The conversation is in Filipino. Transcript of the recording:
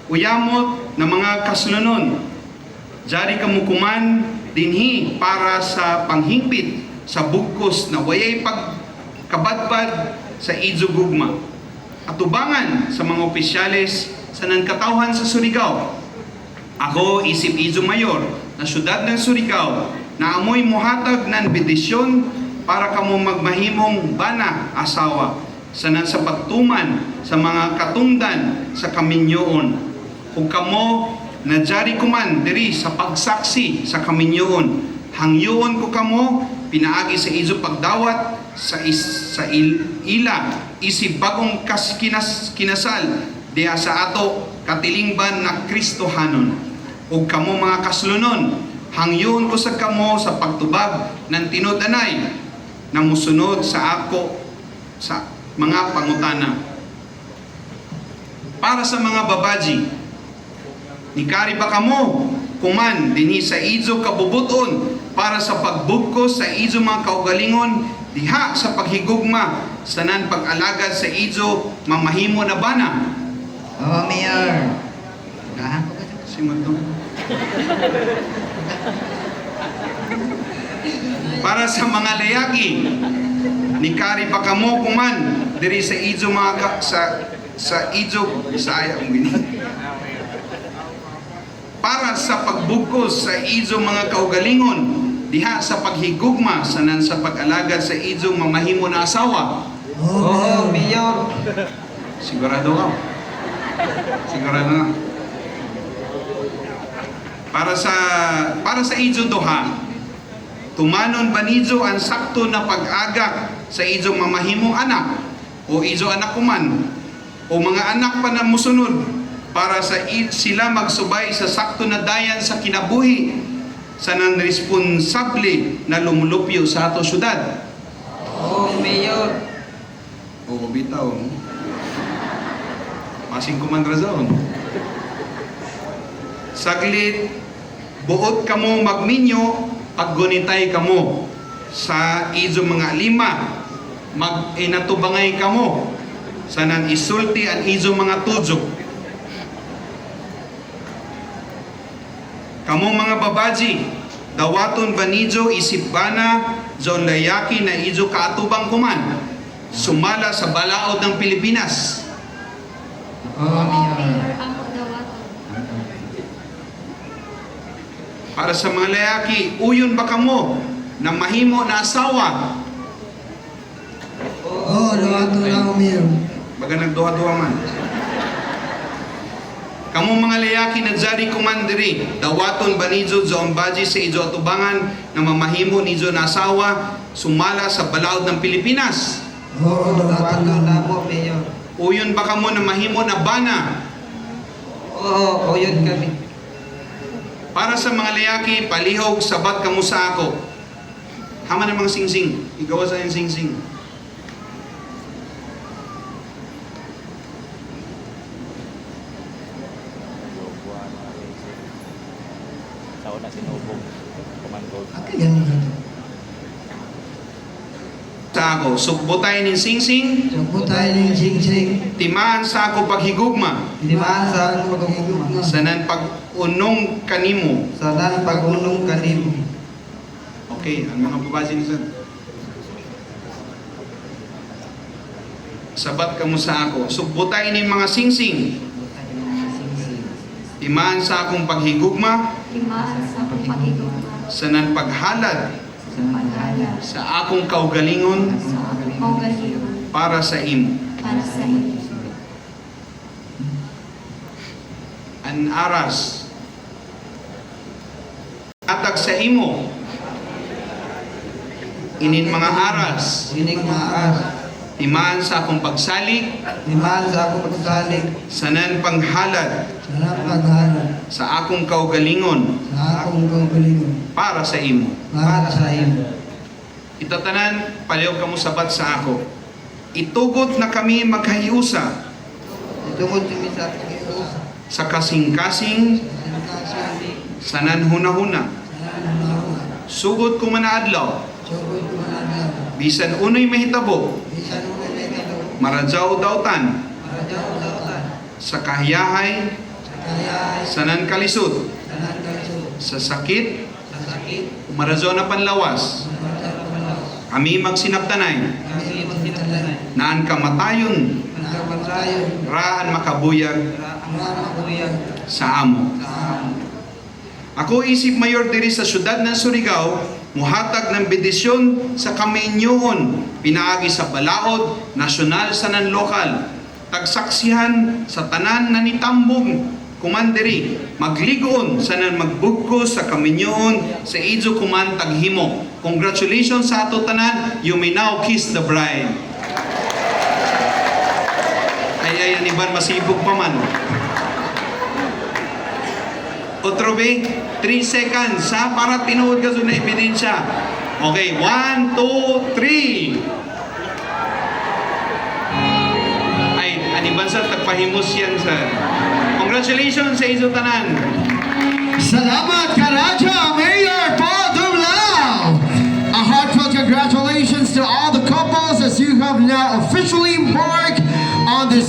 Uyamot na mga kaslunon, jari kamukuman dinhi para sa panghingpit sa bugkos na wayay pagkabadbad sa idso gugma. Atubangan sa mga opisyales sa nankatawhan sa Surigao. Ako isip idso mayor na syudad ng Surigao na amoy muhatag ng bedisyon para kamo magmahimong bana asawa sanan sa pagtuman sa mga katungdan sa kaminyoon. Kung kamo najari kuman diri sa pagsaksi sa kaminyoon, hangyoon ko kamo pinaagi sa izo pagdawat sa ila isip bagong kinasal diha sa ato katilingban na Kristohanon. Ug kamo mga kaslunon, hangyoon ko sa kamo sa pagtubag ng tinud-anay na musunod sa ako sa mga pangutana. Para sa mga babaji, nikari ba kamo kuman dinhi sa idzo kabubuton para sa pagbugkos sa idzo mga kaugalingon diha sa paghigugma sanan pag-alagad sa idzo mamahimo na bana? Oo, Mayor. Simundo. Para sa mga layaki, nikari ba kamo kuman diri sa idzo mga sa idzo Bisaya ang gini. Para sa pagbugkos sa idzo mga kaugalingon diha sa paghigugma sanan sa pag-alagad sa idzo mamahimo na asawa. Oo, Mayor. Sigurado ka? Sigurado na. Para sa idzo duha, tumanon ba nidzo ang sakto na pag-agak sa idzo mamahimong anak o idzo anak kuman o mga anak pa na musunod para sa sila magsubay sa sakto na dayan sa kinabuhi sa responsable na lumulupyo sa ato syudad. Oo, Mayor. O bitaw. Masing kuman razon. Saglit, buot kamo magminyo, paggunitay kamo sa idzo mga lima, mag-inatubangay kamo sanan isulti ang idzo mga tudzok. Kamo mga babaji, dawaton banidyo isip bana zon layaki na idzo kaatubang kuman, sumala sa balaod ng Pilipinas. Oo, Mayor. Para sa mga layaki, uyon ba kamo na mahimo na asawa? Oo, dawato lang, Mayor. Baga nagduha-duha man. Kamong mga layaki na jari kumandiri, dawaton banidyo zoombaji sa idzo atubangan na mamahimo nidzo na asawa, sumala sa balaod ng Pilipinas. Oo, dawato lang po, Mayor. Uyon ba kamo na mahimo na bana? Oo, yun kami. Para sa mga layaki, palihog sabat kamo sa ako. Hama ng mga singsing, igawa sa yung singsing. Taon na sinubong komando. Sa ako, sukbutay ng singsing, Sukbutay ng singsing. timaan sa ako paghigugma, Limaan sa ano pagkikugma. sanan pag-unong kanimo. Sanan pagunong kanimo. Okay, ang mga babasin sa sabat kamo sa ako, sukbutay ng mga singsing, timaan sa akong paghigugma, Limaan sa akong pag-igugma sanan paghalad sa paghala sa akong kaugalingon sa akong kaugalingon para sa imo. para sa iyo. An aras atag sa imo inin mga aras, Sinig mga as. timaan sa akong pagsalig, Limaan sa akong pagsalig. sanan panghalad Sanan paghanap. sa akong kaugalingon Sa akong kaugalingon. para sa imo. Para sa iyo. Itatanan, paliw kamo sabat sa ako. Itugot na kami maghahiusa Itungod kami sa Panginoon. sa kasing-kasing sanan hunahuna. Sugod ko manaadlaw, Sugod ko manadlaw. bisan unoy mahitabo, Bisan mo na ito. maradyaw dautan Radyaw dautan. sa kahiyahay Sa kaya sa nankalisod, tanan kalisod, sa sakit, sa sakit, umarazon na panlawas, kami magsinaptanay, kami magtinatanan, naan kamatayon, nagkapatayon, raan makabuyag ang mga makuyag sa amo. sa amo. Ako isip mayor diri sa syudad ng Surigao, muhatag ng bedisyon sa kamenyoon, pinaagi sa balaod, nasyonal sa nan lokal, tagsaksihan sa tanan na nitambong, kumandiri, magligon sa nan magbugkos sa kamenyoon sa Idzo Kuman Taghimo. Congratulations sa ato tanan, you may now kiss the bride. Ay, iban masibog pa man. Otro be, 3 seconds ha, para tinuod ka sa na ebidensya. Okay, 1, 2, 3. Ay, aniban sa tagpahimos yan sa. Congratulations sa iso tanan. Salamat Karaja, Mayor Paul Dumlao! A heartfelt congratulations to all the couples as you have now officially embarked on this